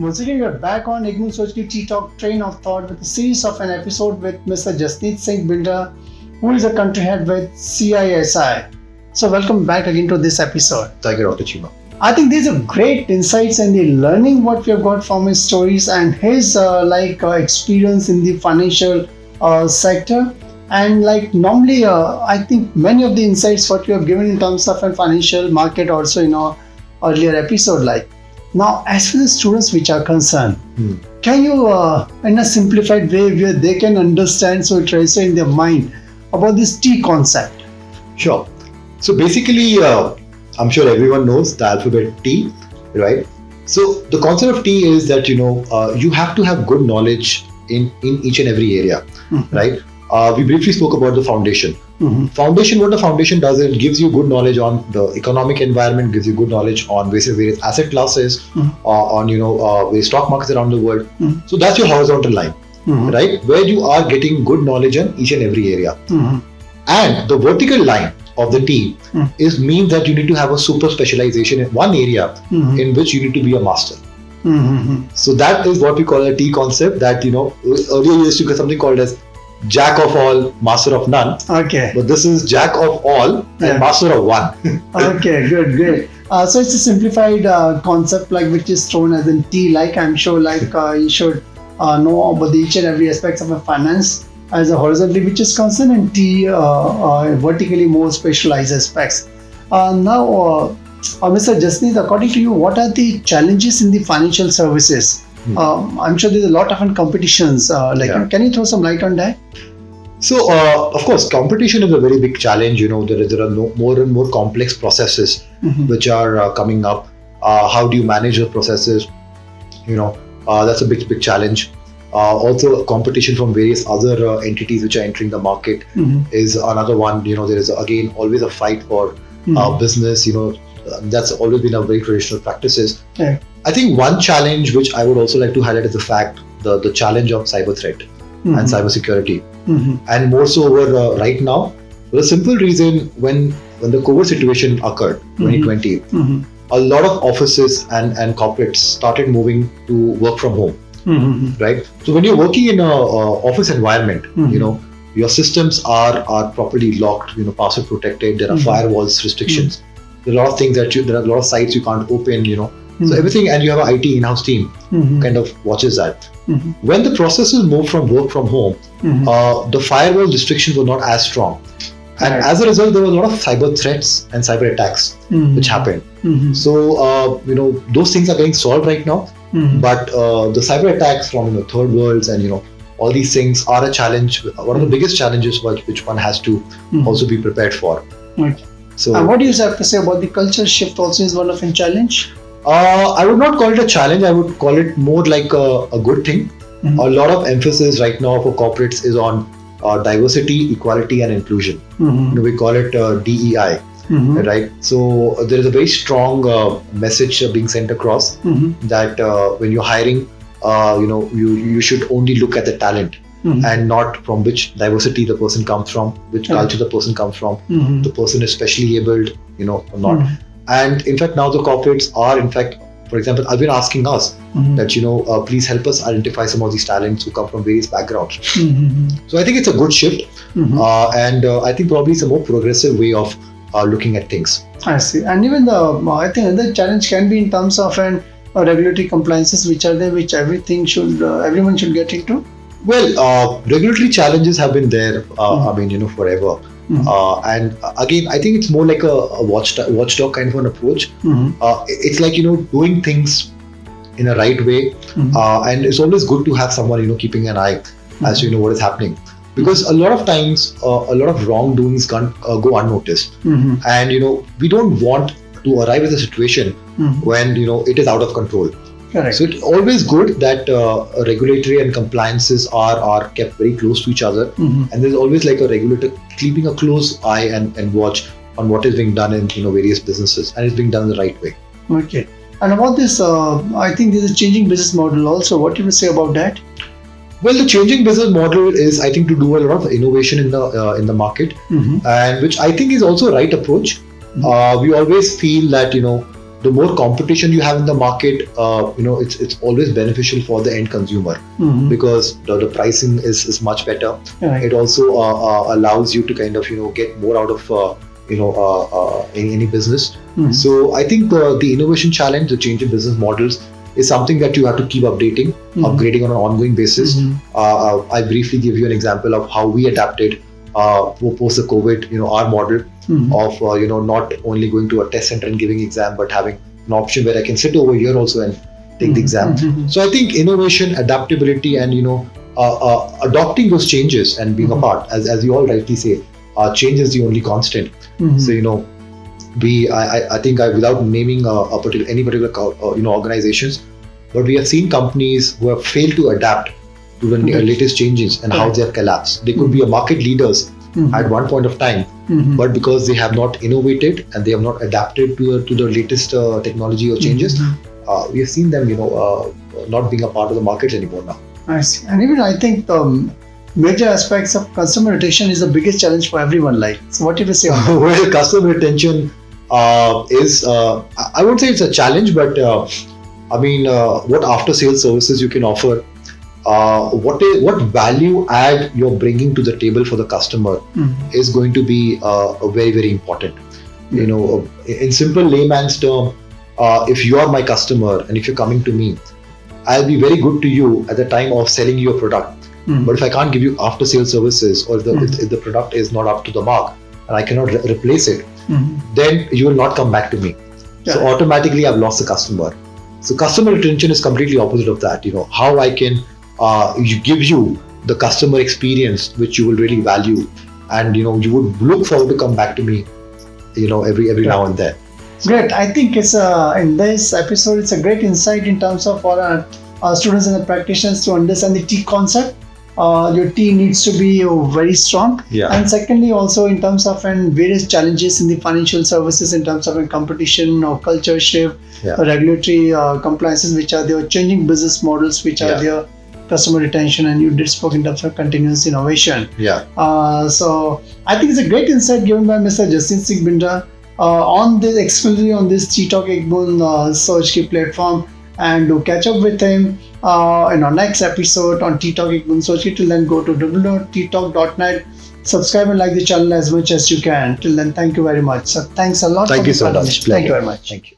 Once again, we're back on Ignu Soch ki Tea Talk Train of Thought with a series of an episode with Mr. Jasneet Singh Bindra, who is a country head with CISI. So welcome back again to this episode. Thank you, Dr. Chima. I think these are great insights and the learning what we have got from his stories and his experience in the financial sector. And normally, I think many of the insights what you have given in terms of a financial market also in our earlier episode. Now, as for the students which are concerned, can you, in a simplified way, where they can understand, so it register in their mind about this T concept? Sure. So basically, I'm sure everyone knows the alphabet T, right? So the concept of T is that you have to have good knowledge in each and every area, right? We briefly spoke about the foundation. Foundation, what the foundation does is it gives you good knowledge on the economic environment, gives you good knowledge on various asset classes, on various stock markets around the world. So that's your horizontal line, right? Where you are getting good knowledge in each and every area. And the vertical line of the T means that you need to have a super specialization in one area in which you need to be a master. So that is what we call a T concept. That earlier you used to get something called as Jack of all, master of none. Okay. But this is Jack of all and master of one. Okay, good, great. So it's a simplified concept which is thrown as in T. I'm sure you should know about each and every aspects of a finance as a horizontally which is concerned, and T vertically more specialized aspects. Now, Mr. Jasneet, according to you, what are the challenges in the financial services? I'm sure there's a lot of competitions. Can you throw some light on that? So, of course, competition is a very big challenge. There are more and more complex processes which are coming up. How do you manage the processes? That's a big challenge. Also, competition from various other entities which are entering the market is another one. There is again always a fight for business. That's always been a very traditional practices. Yeah. I think one challenge which I would also like to highlight is the challenge of cyber threat and cyber security, and more so over right now, for a simple reason, when the COVID situation occurred, 2020, a lot of offices and corporates started moving to work from home, right? So when you're working in a office environment, your systems are properly locked, password protected. There are firewalls, restrictions. There are a lot of things there are a lot of sites you can't open, So everything, and you have an IT in-house team kind of watches that. When the processes moved from work from home, the firewall restrictions were not as strong. And as a result, there were a lot of cyber threats and cyber attacks which happened. So, those things are getting solved right now. But the cyber attacks from third worlds and all these things are a challenge. One of the biggest challenges which one has to also be prepared for. Okay. So, and what do you have to say about the culture shift? Also, is one of a challenge. I would not call it a challenge. I would call it more like a good thing. A lot of emphasis right now for corporates is on diversity, equality, and inclusion. We call it DEI, right? So there is a very strong message being sent across that when you're hiring, you should only look at the talent and not from which diversity the person comes from, which culture the person comes from, the person is specially abled, or not. And in fact, now the corporates are, in fact, for example, have been asking us that, please help us identify some of these talents who come from various backgrounds. So I think it's a good shift. And I think probably it's a more progressive way of looking at things. I see. And even I think another challenge can be in terms of regulatory compliances, which are there, which everyone should get into. Well, regulatory challenges have been there, forever. And again, I think it's more like a watchdog kind of an approach. It's like, doing things in a right way. And it's always good to have someone, keeping an eye as to, what is happening. Because a lot of times, a lot of wrongdoings go unnoticed. And, we don't want to arrive at a situation when, it is out of control. Correct. So it's always good that regulatory and compliances are kept very close to each other, and there's always like a regulator keeping a close eye and watch on what is being done in various businesses, and it's being done in the right way. Okay. And about this, I think there's a changing business model also. What do you say about that? Well, the changing business model is, I think, to do a lot of innovation in the market, and which I think is also a right approach. We always feel that the more competition you have in the market, it's always beneficial for the end consumer, because the pricing is much better. Right. It also allows you to kind of get more out of any business. So I think the innovation challenge, the change in business models, is something that you have to keep updating, upgrading on an ongoing basis. I briefly give you an example of how we adapted post the COVID, our model of not only going to a test center and giving exam, but having an option where I can sit over here also and take the exam. So I think innovation, adaptability, and adopting those changes and being a part, as you all rightly say, change is the only constant. So I think without naming any particular organizations, but we have seen companies who have failed to adapt to the latest changes and how they have collapsed. They could be a market leaders at one point of time, but because they have not innovated and they have not adapted to the latest technology or changes, we have seen them not being a part of the markets anymore now. I see. And even I think the major aspects of customer retention is the biggest challenge for everyone. So what did you say on that? Well, customer retention is, I won't say it's a challenge, but what after sales services you can offer, what value add you're bringing to the table for the customer is going to be very, very important. In simple layman's term, if you are my customer and if you're coming to me, I'll be very good to you at the time of selling you a product. But if I can't give you after sales services, or if the product is not up to the mark and I cannot replace it, then you will not come back to me. Yeah. So automatically I've lost the customer. So customer retention is completely opposite of that. How I can give you the customer experience which you will really value, and you would look forward to come back to me every now and then. So, great. I think it's in this episode it's a great insight in terms of for our students and the practitioners to understand the T concept. Your team needs to be very strong. Yeah. And secondly, also in terms of various challenges in the financial services, in terms of competition or culture shift, regulatory compliances, which are there, changing business models, which are there, customer retention, and you did spoke in terms of continuous innovation. Yeah. So I think it's a great insight given by Mr. Jasneet Singh Bindra on this exclusively on this ttalk Boond Soch platform. And to catch up with him in our next episode on ttalk Boond Soch. Till then, go to www.ttalk.net, subscribe and like the channel as much as you can. Till then, thank you very much. So thanks a lot. Thank you so much. Thank you very much. Thank you.